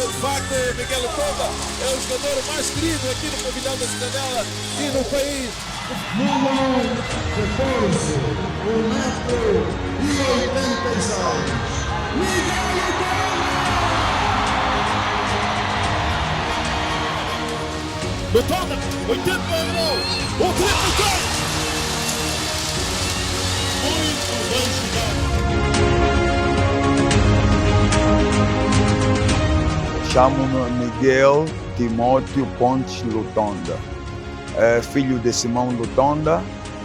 de facto, Miguel Lutonda é o jogador mais querido aqui no pavilhão da Cidadela e no país. Número 14, 1,86 m, Miguel Lutonda, 80 minutos, o triplo gol! Muito bem jogado. Chamo-me Miguel Timóteo Pontes Lutonda, filho de Simão Lutonda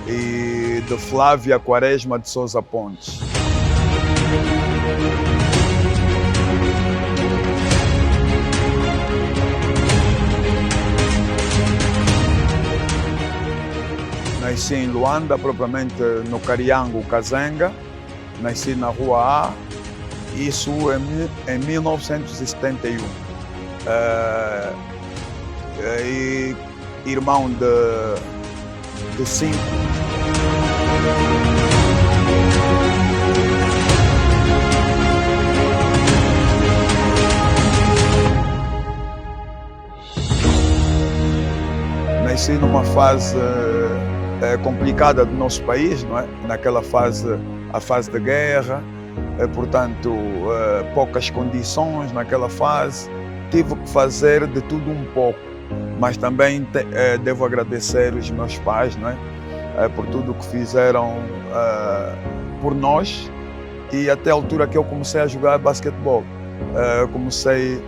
e de Flávia Quaresma de Souza Pontes. Nasci em Luanda, propriamente no Cariango, Kazenga. Nasci na Rua A, isso em 1971. E irmão de 5. Nasci numa fase complicada do nosso país, não é? Naquela fase, a fase da guerra, portanto, poucas condições naquela fase. Tive que fazer de tudo um pouco, mas também devo agradecer os meus pais, não é? Por tudo que fizeram por nós e até a altura que eu comecei a jogar basquetebol. Comecei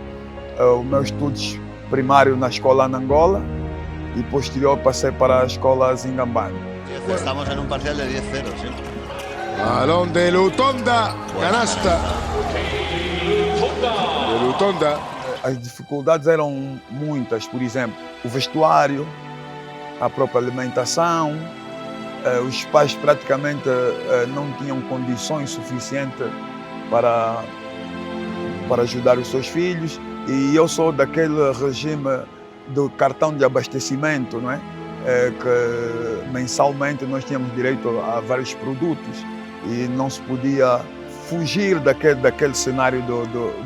os meus estudos primários na escola na Angola e posterior passei para a escola Zingambane. Estamos en un parcial de 10-0, sí. Balón de Lutonda, canasta de Lutonda. As dificuldades eram muitas, por exemplo, o vestuário, a própria alimentação, os pais praticamente não tinham condições suficientes para ajudar os seus filhos e eu sou daquele regime do cartão de abastecimento, não é? Que mensalmente nós tínhamos direito a vários produtos e não se podia fugir daquele cenário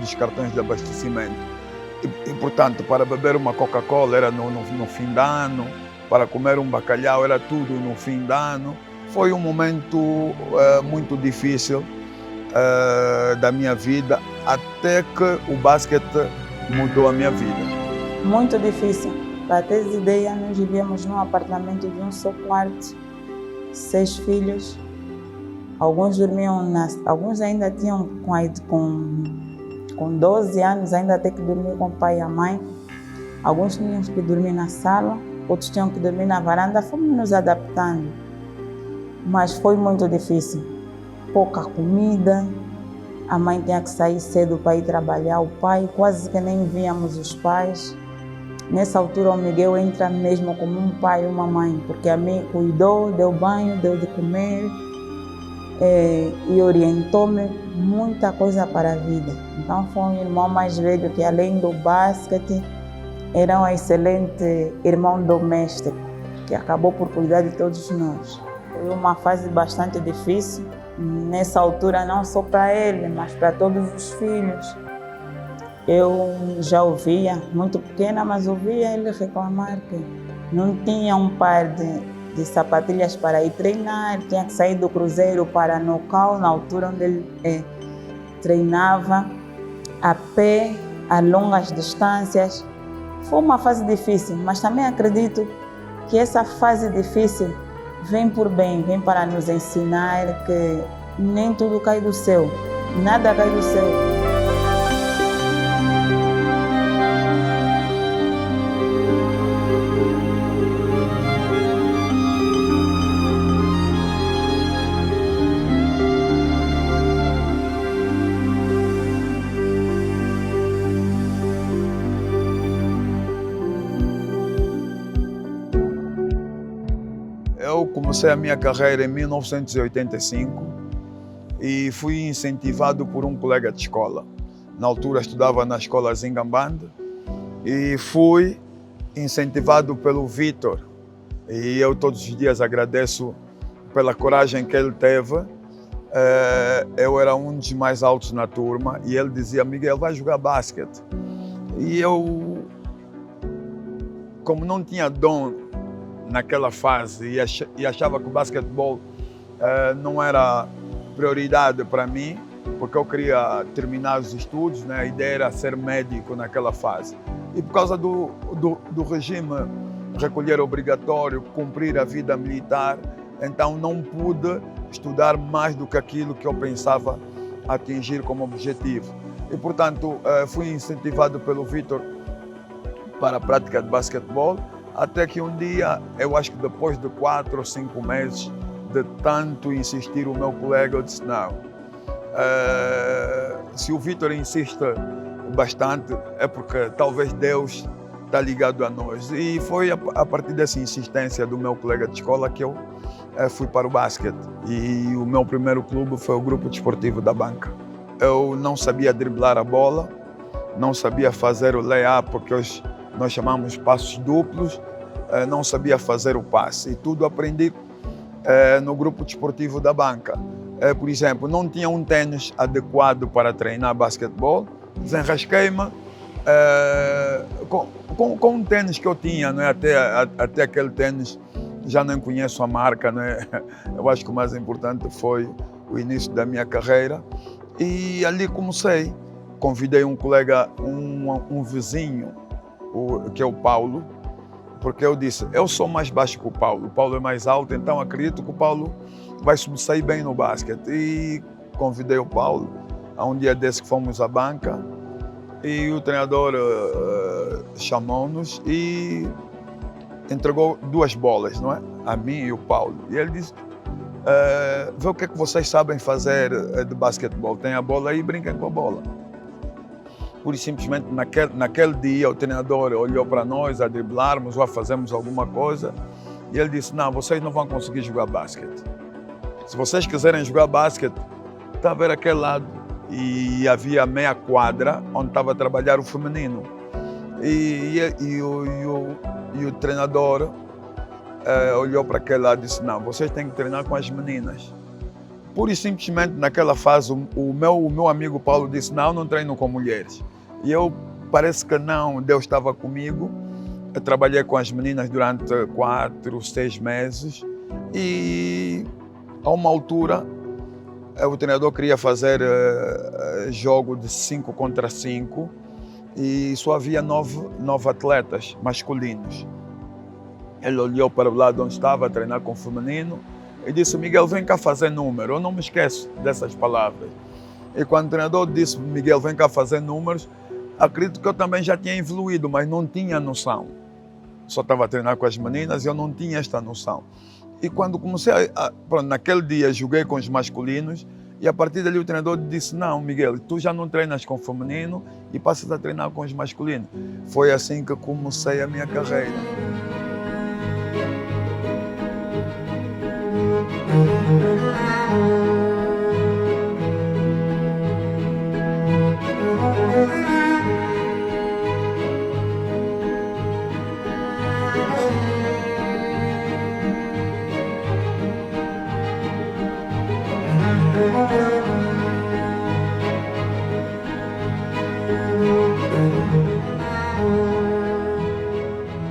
dos cartões de abastecimento. E, portanto, para beber uma Coca-Cola era no fim de ano, para comer um bacalhau era tudo no fim de ano. Foi um momento muito difícil da minha vida, até que o basquete mudou a minha vida. Muito difícil. Para teres ideia, nós vivíamos num apartamento de um só quarto, 6 filhos. Alguns dormiam, alguns ainda tinham com 12 anos, ainda tinham que dormir com o pai e a mãe. Alguns tinham que dormir na sala, outros tinham que dormir na varanda. Fomos nos adaptando, mas foi muito difícil. Pouca comida, a mãe tinha que sair cedo para ir trabalhar, o pai quase que nem víamos os pais. Nessa altura o Miguel entra mesmo como um pai e uma mãe, porque a mim cuidou, deu banho, deu de comer e orientou-me muita coisa para a vida. Então foi um irmão mais velho que, além do basquete, era um excelente irmão doméstico, que acabou por cuidar de todos nós. Foi uma fase bastante difícil, nessa altura não só para ele, mas para todos os filhos. Eu já ouvia, muito pequena, mas ouvia ele reclamar que não tinha um par de sapatilhas para ir treinar, tinha que sair do cruzeiro para Nocal, na altura onde ele treinava, a pé, a longas distâncias. Foi uma fase difícil, mas também acredito que essa fase difícil vem por bem, vem para nos ensinar que nem tudo cai do céu, nada cai do céu. Eu comecei a minha carreira em 1985 e fui incentivado por um colega de escola. Na altura estudava na escola Zingambande e fui incentivado pelo Vitor. E eu todos os dias agradeço pela coragem que ele teve. Eu era um dos mais altos na turma e ele dizia: Miguel, vai jogar basquete. E eu, como não tinha dom naquela fase e achava que o basquetebol não era prioridade para mim, porque eu queria terminar os estudos, né? A ideia era ser médico naquela fase. E por causa do regime recolher obrigatório, cumprir a vida militar, então não pude estudar mais do que aquilo que eu pensava atingir como objetivo. E, portanto, fui incentivado pelo Vítor para a prática de basquetebol, até que um dia, eu acho que depois de 4 ou 5 meses de tanto insistir, o meu colega, eu disse, não, se o Vítor insiste bastante, é porque talvez Deus está ligado a nós. E foi a partir dessa insistência do meu colega de escola que eu fui para o basquete. E o meu primeiro clube foi o Grupo Desportivo da Banca. Eu não sabia driblar a bola, não sabia fazer o lay-up, porque hoje nós chamamos passos duplos, não sabia fazer o passe. E tudo aprendi no Grupo Desportivo da Banca. Por exemplo, não tinha um tênis adequado para treinar basquetebol, desenrasquei-me com um tênis que eu tinha, né? Até aquele tênis, já nem conheço a marca, né? Eu acho que o mais importante foi o início da minha carreira. E ali comecei, convidei um colega, um vizinho, que é o Paulo, porque eu disse, eu sou mais baixo que o Paulo é mais alto, então acredito que o Paulo vai sobressair bem no basquete. E convidei o Paulo, a um dia desse que fomos à banca, e o treinador chamou-nos e entregou 2 bolas, não é? A mim e o Paulo. E ele disse, vê o que é que vocês sabem fazer de basquetebol. Tem a bola aí, brinquem com a bola. Pura e simplesmente, naquele dia, o treinador olhou para nós a driblarmos ou a fazermos alguma coisa e ele disse, não, vocês não vão conseguir jogar basquete. Se vocês quiserem jogar basquete, está a ver aquele lado. E havia meia quadra onde estava a trabalhar o feminino. E o treinador olhou para aquele lado e disse, não, vocês têm que treinar com as meninas. Pura e simplesmente, naquela fase, o meu amigo Paulo disse, não treino com mulheres. E eu, parece que não, Deus estava comigo. Eu trabalhei com as meninas durante 4, 6 meses. E a uma altura, o treinador queria fazer jogo de 5 contra 5 e só havia 9 atletas masculinos. Ele olhou para o lado onde estava a treinar com o feminino e disse, Miguel, vem cá fazer número. Eu não me esqueço dessas palavras. E quando o treinador disse, Miguel, vem cá fazer números, acredito que eu também já tinha evoluído, mas não tinha noção. Só estava a treinar com as meninas e eu não tinha esta noção. E quando comecei, naquele dia joguei com os masculinos e a partir dali o treinador disse, não, Miguel, tu já não treinas com o feminino e passas a treinar com os masculinos. Foi assim que comecei a minha carreira.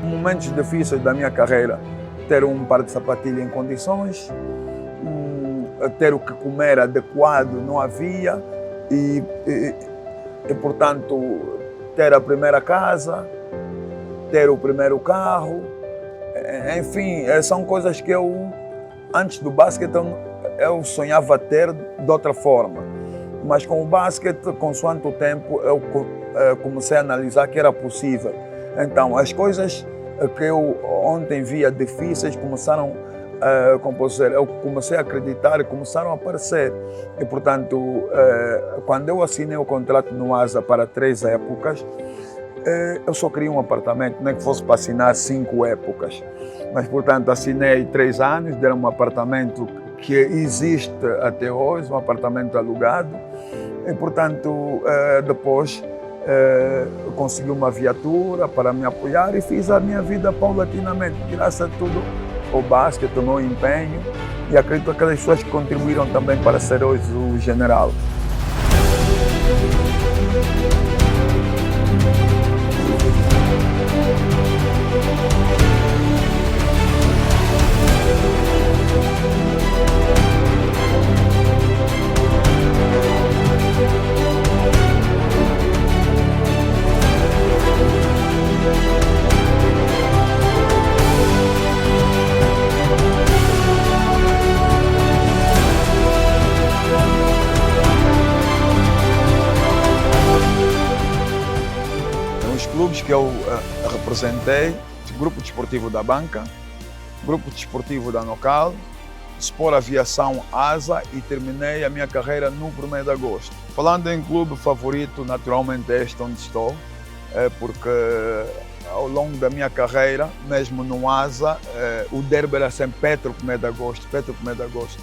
Momentos difíceis da minha carreira, ter um par de sapatilha em condições, ter o que comer adequado não havia e portanto, ter a primeira casa, ter o primeiro carro, enfim, são coisas que eu, antes do basquete, eu sonhava ter de outra forma. Mas com o basquete, consoante o tempo, eu comecei a analisar que era possível. Então, as coisas que eu ontem via difíceis começaram a compor, eu comecei a acreditar e começaram a aparecer. E, portanto, quando eu assinei o contrato no ASA para 3 épocas, eu só queria um apartamento, nem que fosse para assinar 5 épocas. Mas, portanto, assinei 3 anos, deram um apartamento que existe até hoje, um apartamento alugado. E, portanto, depois consegui uma viatura para me apoiar e fiz a minha vida paulatinamente, graças a tudo o basquete, o meu empenho, e acredito que aquelas pessoas que contribuíram também para ser hoje o general. nos clubes que eu representei, Grupo Desportivo da Banca, Grupo Desportivo da Nocal, Sport Aviação Asa e terminei a minha carreira no 1º de agosto. Falando em clube favorito, naturalmente é este onde estou, porque ao longo da minha carreira, mesmo no Asa, o derby era sempre Petro 1º de agosto, Petro 1º de agosto.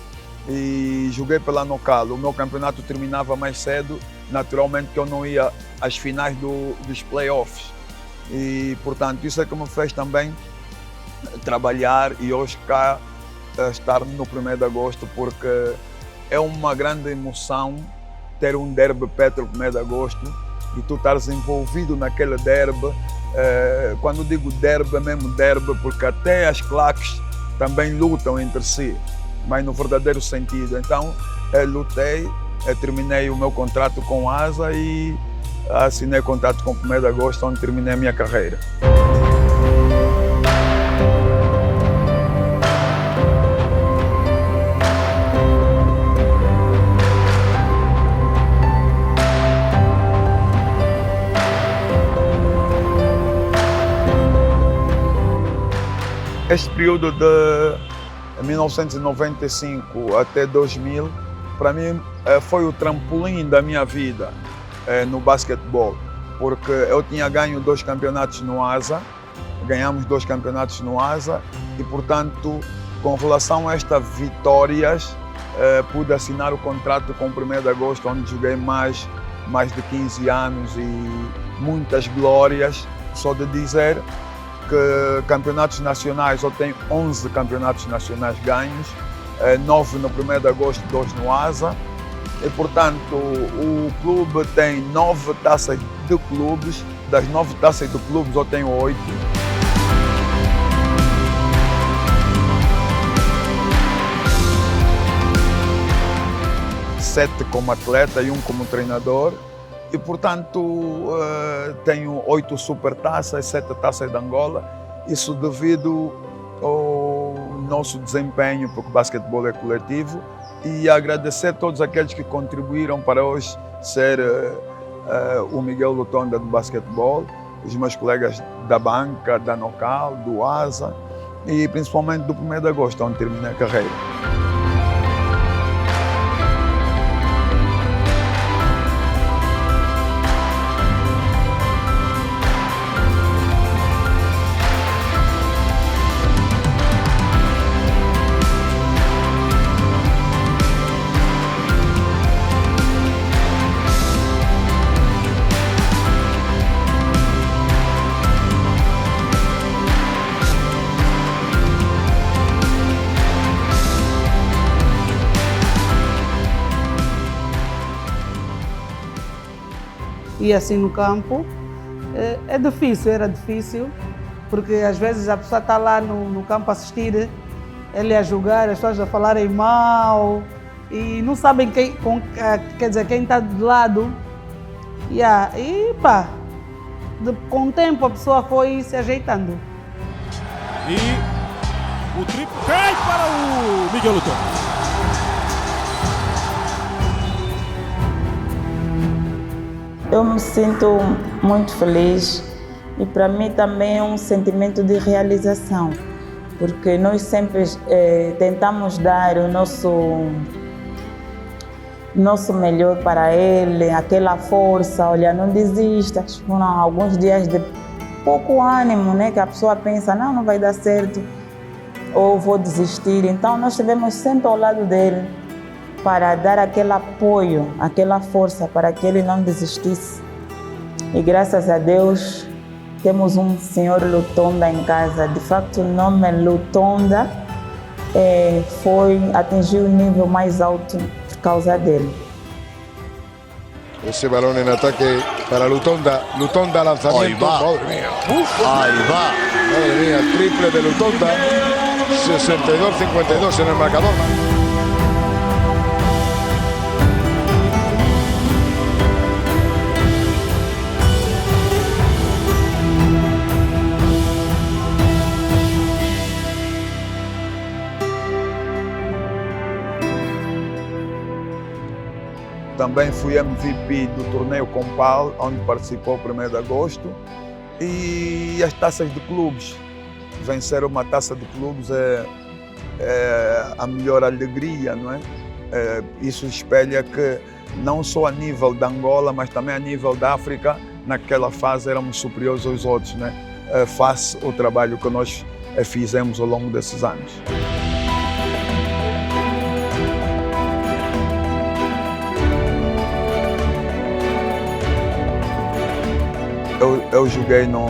E joguei pela Nocal. O meu campeonato terminava mais cedo, naturalmente que eu não ia às finais dos playoffs. E, portanto, isso é que me fez também trabalhar e hoje cá estar no 1º de agosto, porque é uma grande emoção ter um derby Petro 1º de agosto e tu estares envolvido naquele derby. Quando digo derby, é mesmo derby, porque até as claques também lutam entre si, mas no verdadeiro sentido. Então, lutei, terminei o meu contrato com a ASA e assinei contrato com o 1º de agosto, onde terminei a minha carreira. Este período de 1995 até 2000, para mim, foi o trampolim da minha vida no basquetebol, porque eu tinha ganho 2 campeonatos no ASA, ganhamos 2 campeonatos no ASA e, portanto, com relação a estas vitórias, pude assinar o contrato com o 1º de agosto, onde joguei mais de 15 anos e muitas glórias. Só de dizer que campeonatos nacionais, eu tenho 11 campeonatos nacionais ganhos, 9 no 1º de agosto, 2 no ASA. E, portanto, o clube tem 9 taças de clubes. Das 9 taças de clubes, eu tenho 8. Sete como atleta e 1 como treinador. E, portanto, tenho 8 supertaças, 7 taças de Angola. Isso devido ao nosso desempenho, porque o basquetebol é coletivo. E agradecer a todos aqueles que contribuíram para hoje ser o Miguel Lutonda do basquetebol, os meus colegas da Banca, da Nocal, do ASA e principalmente do 1º de agosto, onde terminei a carreira. E assim no campo, é difícil, era difícil, porque às vezes a pessoa está lá no campo a assistir, ele a jogar, as pessoas a falarem mal e não sabem quem está de lado. E pá, com o tempo a pessoa foi se ajeitando. E o triplo cai para o Miguel Lutonda. Eu me sinto muito feliz e para mim também é um sentimento de realização, porque nós sempre tentamos dar o nosso melhor para ele, aquela força, olha, não desista. Foram alguns dias de pouco ânimo, né, que a pessoa pensa, não vai dar certo, ou vou desistir. Então nós estivemos sempre ao lado dele, para dar aquele apoio, aquela força para que ele não desistisse. E graças a Deus temos um senhor Lutonda em casa. De facto, o nome Lutonda atingiu o nível mais alto por causa dele. Ese balón en ataque para Lutonda. Lutonda lanzamiento. Ahí va. Madre mía. Ahí va. Madre mía, triple de Lutonda. 62-52 en el marcador. Também fui MVP do torneio Compal, onde participou o 1º de agosto. E as taças de clubes. Vencer uma taça de clubes é a melhor alegria, não é? Isso espelha que não só a nível da Angola, mas também a nível da África, naquela fase éramos superiores aos outros, né? Face ao trabalho que nós fizemos ao longo desses anos. Eu joguei nos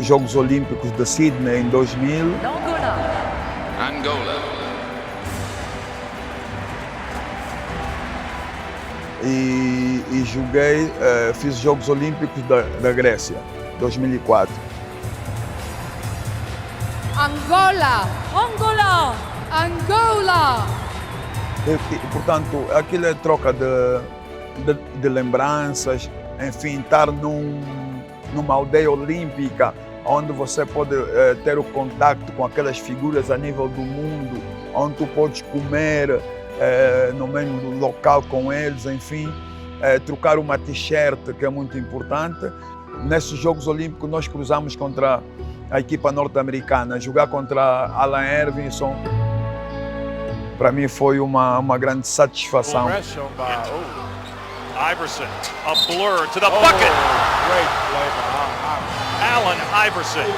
Jogos Olímpicos de Sydney em 2000. Angola. E joguei, fiz os Jogos Olímpicos da Grécia, 2004. Angola! Angola! Angola! E, portanto, aquilo é troca de lembranças, enfim, estar numa aldeia olímpica, onde você pode ter o contacto com aquelas figuras a nível do mundo, onde tu podes comer no mesmo local com eles, enfim, trocar uma t-shirt, que é muito importante. Nesses Jogos Olímpicos nós cruzamos contra a equipa norte-americana, jogar contra Alan Ervinson, para mim foi uma grande satisfação. Iverson, a blur to the bucket. Great play by Allen Iverson.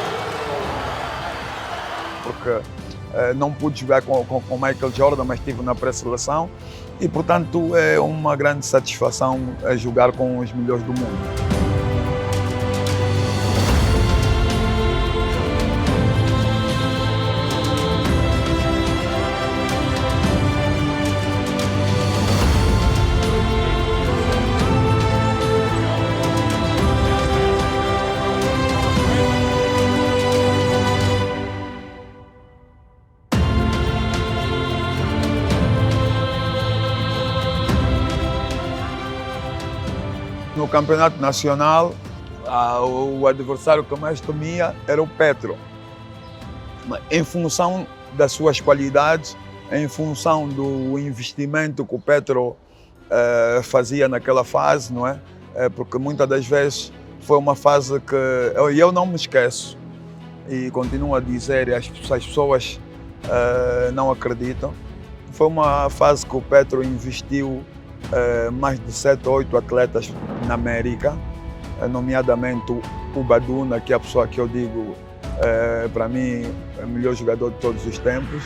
Porque não pude jogar com Michael Jordan, mas estive na pré-seleção e, portanto, é uma grande satisfação jogar com os melhores do mundo. No campeonato nacional, o adversário que mais temia era o Petro. Em função das suas qualidades, em função do investimento que o Petro fazia naquela fase, não é? Porque muitas das vezes foi uma fase que eu não me esqueço e continuo a dizer, e as pessoas não acreditam. Foi uma fase que o Petro investiu mais de 7 ou 8 atletas na América, nomeadamente o Baduna, que é a pessoa que eu digo, para mim, é o melhor jogador de todos os tempos.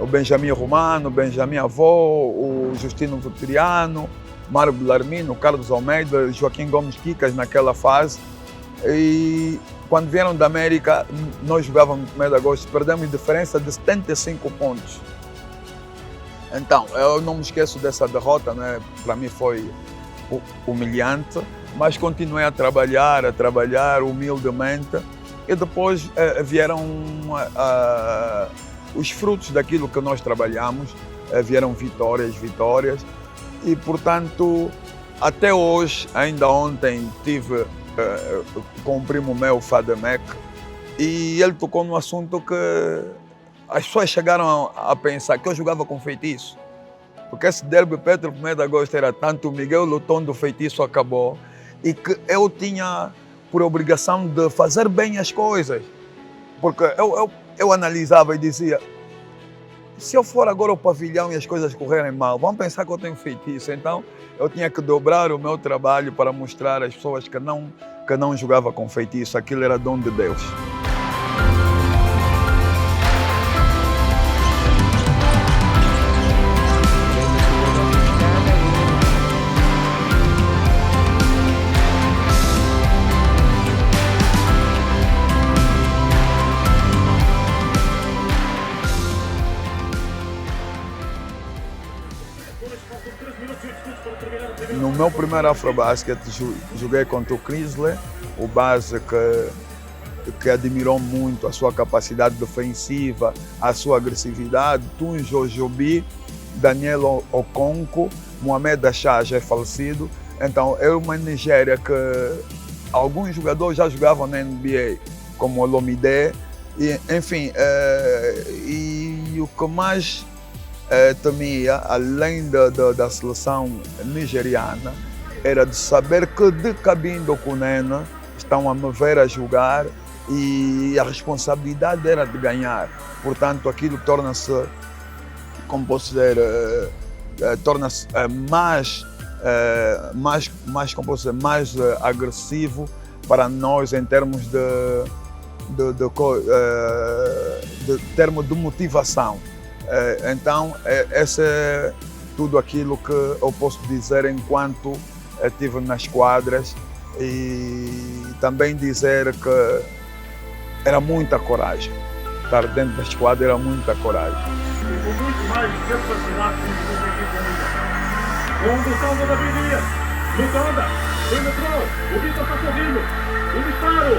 O Benjamin Romano, o Benjamin Avô, o Justino Vitoriano, Mário Belarmino, Carlos Almeida, Joaquim Gomes Quicas naquela fase. E quando vieram da América, nós jogávamos no 1º de agosto, perdemos diferença de 75 pontos. Então, eu não me esqueço dessa derrota, né? Para mim foi humilhante, mas continuei a trabalhar humildemente e depois vieram os frutos daquilo que nós trabalhamos, vieram vitórias e, portanto, até hoje, ainda ontem tive com um primo meu, Fademec, e ele tocou num assunto que as pessoas chegaram a pensar que eu jogava com feitiço. Porque esse derby Petro 1º de agosto era tanto, o Miguel Luton do feitiço acabou, e que eu tinha por obrigação de fazer bem as coisas. Porque eu analisava e dizia, se eu for agora ao pavilhão e as coisas correrem mal, vão pensar que eu tenho feitiço. Então, eu tinha que dobrar o meu trabalho para mostrar às pessoas que não jogava com feitiço, aquilo era dom de Deus. No meu primeiro Afrobasket, joguei contra o Crisley, o base que admirou muito a sua capacidade defensiva, a sua agressividade, Tunjo Jobi, Daniel Okonko, Mohamed Achá já é falecido. Então, é uma Nigéria que alguns jogadores já jogavam na NBA, como o Olomide, e, enfim, e E o que mais temia, além da seleção nigeriana, era de saber que de Cabinda Cunene estão a me ver a jogar e a responsabilidade era de ganhar. Portanto, aquilo torna-se, como posso dizer, torna-se mais agressivo para nós em termos de de motivação. Então, esse é tudo aquilo que eu posso dizer enquanto estive nas quadras, e também dizer que era muita coragem. Estar dentro da esquadra era muita coragem. Muito mais capacidade com o Lutonda da Bilia. Lutonda, penetrou, o Vitor está correndo, o disparo.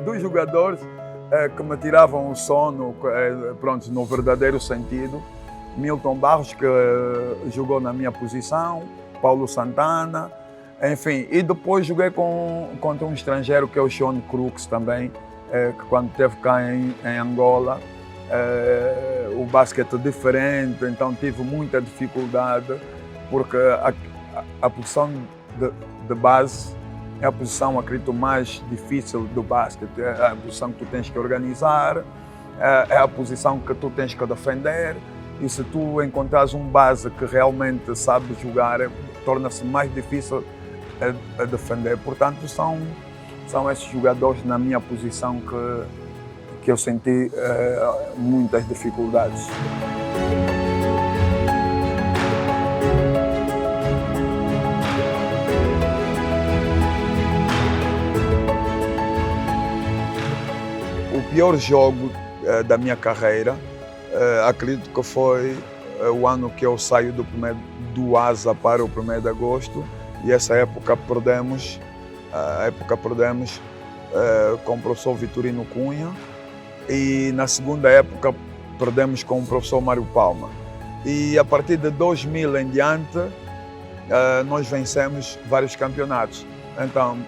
Dos jogadores que me tiravam o sono, pronto, no verdadeiro sentido, Milton Barros, que jogou na minha posição, Paulo Santana, enfim. E depois joguei contra um estrangeiro que é o Sean Crooks também, que quando esteve cá em Angola, o basquete é diferente, então tive muita dificuldade, porque a posição de base é a posição, acredito, mais difícil do basquete. É a posição que tu tens que organizar, é a posição que tu tens que defender. E se tu encontrares um base que realmente sabe jogar, torna-se mais difícil a defender. Portanto, são esses jogadores na minha posição que eu senti muitas dificuldades. O pior jogo da minha carreira, acredito que foi o ano que eu saio do ASA para o 1º de agosto, e essa época perdemos com o professor Vitorino Cunha, e na segunda época perdemos com o professor Mário Palma. E a partir de 2000 em diante, nós vencemos vários campeonatos. Então,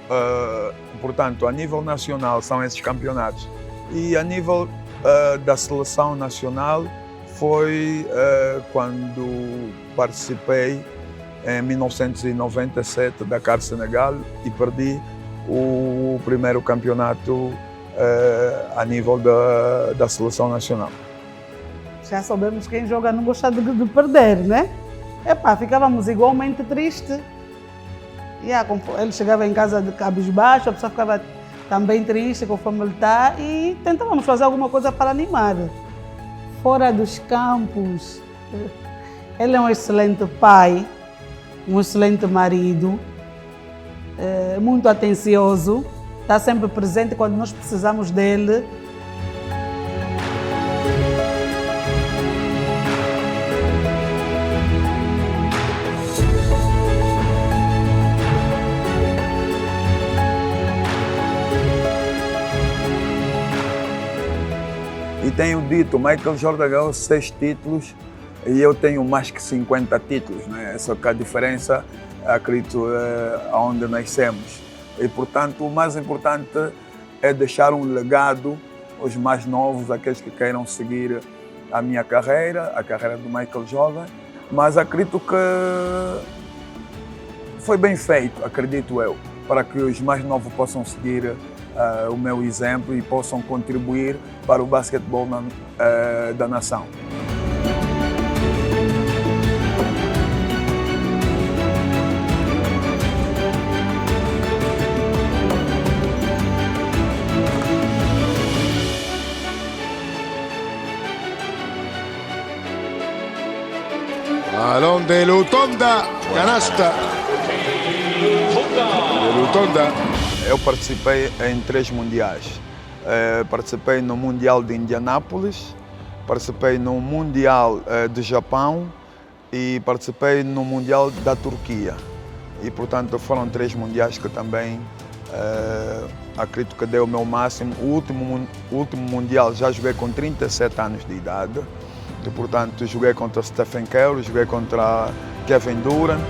portanto, a nível nacional são esses campeonatos. E a nível da seleção nacional foi quando participei em 1997 da Dakar, Senegal, e perdi o primeiro campeonato a nível da seleção nacional. Já sabemos quem joga não gosta de perder, né? Ficávamos igualmente tristes. Ele chegava em casa de cabisbaixo, a pessoa ficava também triste conforme ele está, e tentávamos fazer alguma coisa para animar. Fora dos campos, ele é um excelente pai, um excelente marido, muito atencioso, está sempre presente quando nós precisamos dele. E tenho dito, Michael Jordan ganhou 6 títulos e eu tenho mais que 50 títulos, né? Só que a diferença, acredito, é onde nascemos. E, portanto, o mais importante é deixar um legado aos mais novos, aqueles que queiram seguir a minha carreira, a carreira do Michael Jordan. Mas acredito que foi bem feito, acredito eu, para que os mais novos possam seguir o meu exemplo e possam contribuir para o basquetebol da nação. Balón de Lutonda, canasta de Lutonda. Eu participei em 3 mundiais. Participei no Mundial de Indianápolis, participei no Mundial de Japão e participei no Mundial da Turquia. E, portanto, foram 3 mundiais que também acredito que dei o meu máximo. O último mundial já joguei com 37 anos de idade E, portanto, joguei contra Stephen Curry, joguei contra Kevin Durant.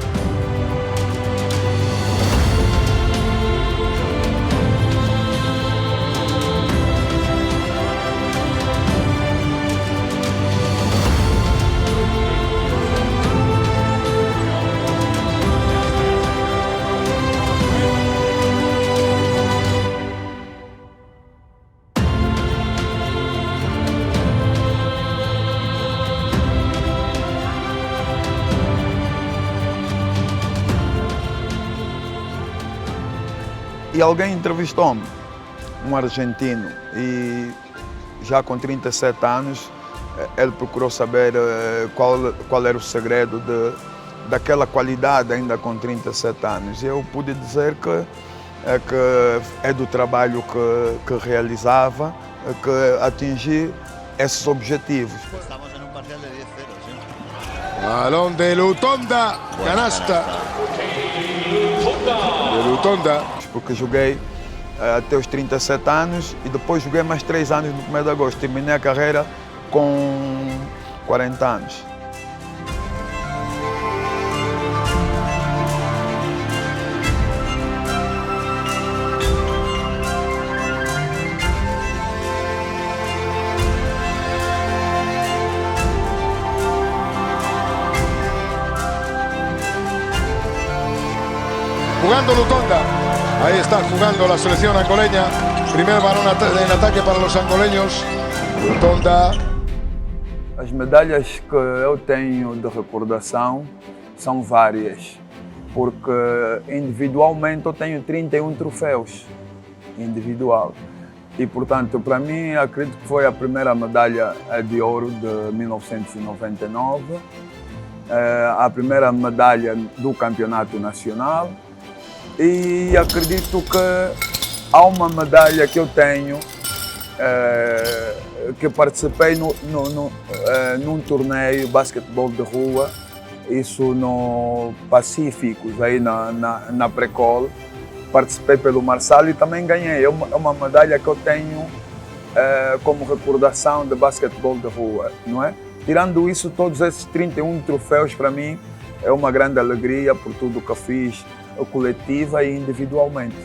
E alguém entrevistou-me, um argentino, e já com 37 anos, ele procurou saber qual era o segredo daquela qualidade ainda com 37 anos. E eu pude dizer que é do trabalho que realizava, que atingi esses objetivos. Estamos en un parcial de 10-0, ¿sí? Balón de Lutonda, canasta. De Lutonda. Porque joguei até os 37 anos e depois joguei mais 3 anos no 1º de agosto. Terminei a carreira com 40 anos. Jugando Lutonda. Ahí está jugando la selección angoleña. Primer balón en ataque para los angoleños. Lutonda. As medalhas que eu tenho de recordação são várias, porque individualmente eu tenho 31 troféus individual. E, portanto, para mim, acredito que foi a primeira medalha de ouro de 1999, a primeira medalha do campeonato nacional. E acredito que há uma medalha que eu tenho, que participei num torneio de basquetebol de rua, isso no Pacíficos, aí na Precol. Participei pelo Marçal e também ganhei. É uma medalha que eu tenho como recordação de basquetebol de rua, não é? Tirando isso, todos esses 31 troféus para mim é uma grande alegria por tudo que eu fiz, coletiva e individualmente.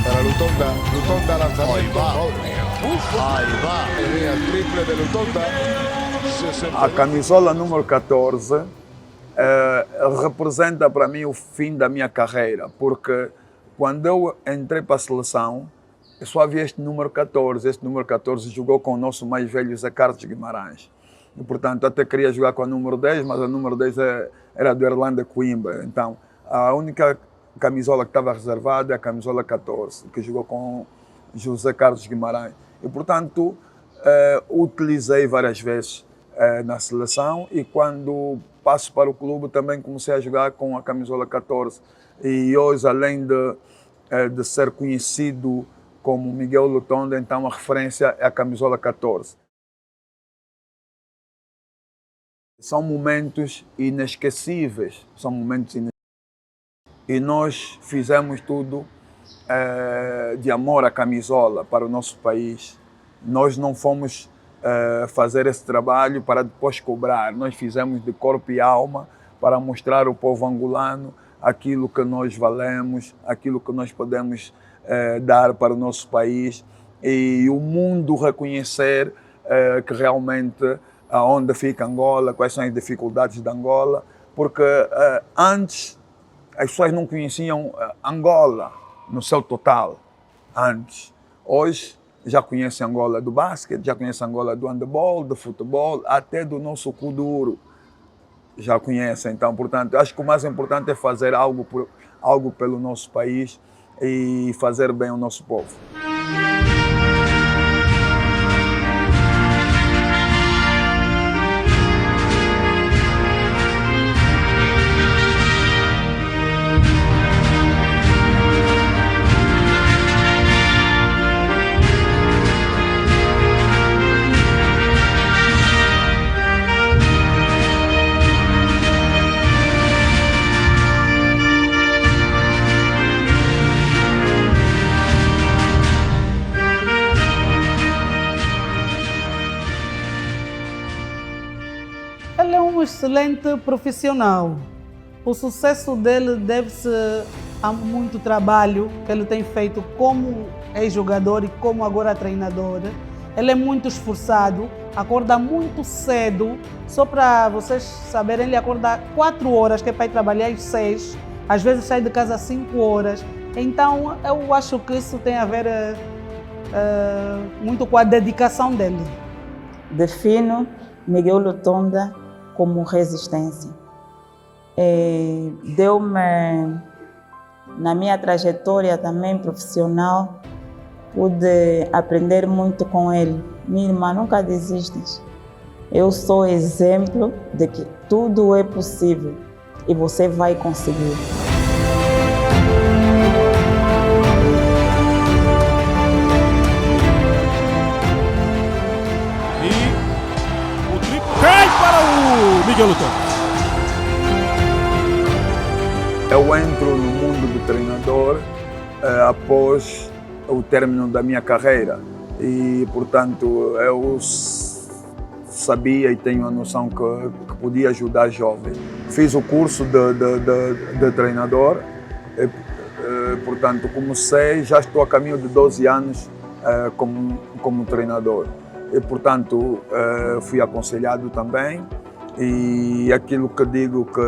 Para Lutonda lanzamiento. Ahí va. El triple de Lutonda. A camisola número 14 representa para mim o fim da minha carreira, porque quando eu entrei para a seleção, eu só havia este número 14. Este número 14 jogou com o nosso mais velho Zé Carlos Guimarães. E, portanto, até queria jogar com a número 10, mas a número 10 era do Erlanda Coimbra. Então, a única camisola que estava reservada é a camisola 14, que jogou com José Carlos Guimarães. E, portanto, utilizei várias vezes na seleção e quando passo para o clube também comecei a jogar com a camisola 14. E hoje, além de ser conhecido como Miguel Lutonda, então a referência é a camisola 14. São momentos inesquecíveis, E nós fizemos tudo de amor à camisola para o nosso país. Nós não fomos fazer esse trabalho para depois cobrar. Nós fizemos de corpo e alma para mostrar ao povo angolano aquilo que nós valemos, aquilo que nós podemos dar para o nosso país e o mundo reconhecer que realmente aonde fica Angola, quais são as dificuldades de Angola, porque antes as pessoas não conheciam Angola no seu total, antes. Hoje já conhecem Angola do basquete, já conhecem Angola do handebol, do futebol, até do nosso kuduro. Já conhecem, então, portanto, acho que o mais importante é fazer algo pelo nosso país e fazer bem ao nosso povo. excelente profissional. O sucesso dele deve-se a muito trabalho que ele tem feito como ex-jogador e como agora treinador. Ele é muito esforçado, acorda muito cedo. Só para vocês saberem, ele acorda 4 horas, que é para ir trabalhar às 6. Às vezes sai de casa às 5 horas. Então, eu acho que isso tem a ver muito com a dedicação dele. Defino Miguel Lutonda como resistência. Deu-me, na minha trajetória também profissional, pude aprender muito com ele. Minha irmã, nunca desistas. Eu sou exemplo de que tudo é possível e você vai conseguir. E o triplo cai para o Miguel Lutonda. Eu entro no mundo do treinador após o término da minha carreira e, portanto, eu sabia e tenho a noção que podia ajudar jovens. Fiz o curso de treinador, portanto, comecei, já estou a caminho de 12 anos como treinador. E, portanto, fui aconselhado também. E aquilo que digo que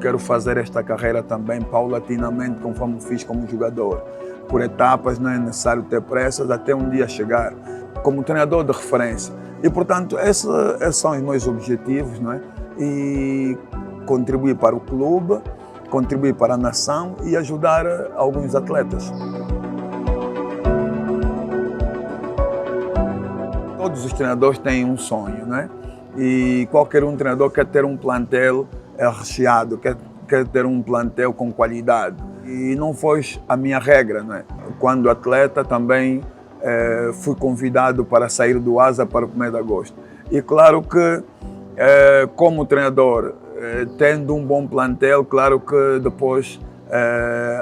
quero fazer esta carreira também paulatinamente, conforme fiz como jogador. Por etapas, não é necessário ter pressas até um dia chegar como treinador de referência. E, portanto, esses são os meus objetivos, não é? E contribuir para o clube, contribuir para a nação e ajudar alguns atletas. Todos os treinadores têm um sonho, não é? E qualquer treinador quer ter um plantel recheado, quer ter um plantel com qualidade. E não foi a minha regra, não é? Quando atleta também fui convidado para sair do ASA para o 1º de agosto. E claro que, como treinador, tendo um bom plantel, claro que depois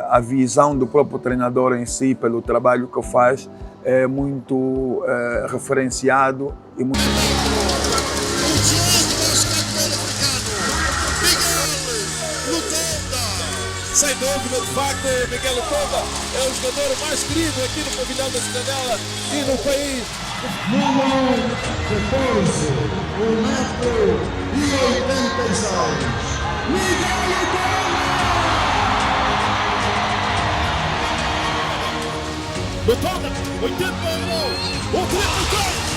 a visão do próprio treinador em si, pelo trabalho que faz, é muito referenciado e muito... Sem dúvida, de facto, Miguel Lutonda é o jogador mais querido aqui no pavilhão da Cidadela e no país. Número 14, 1,86 m, Miguel Lutonda, 80 o triplo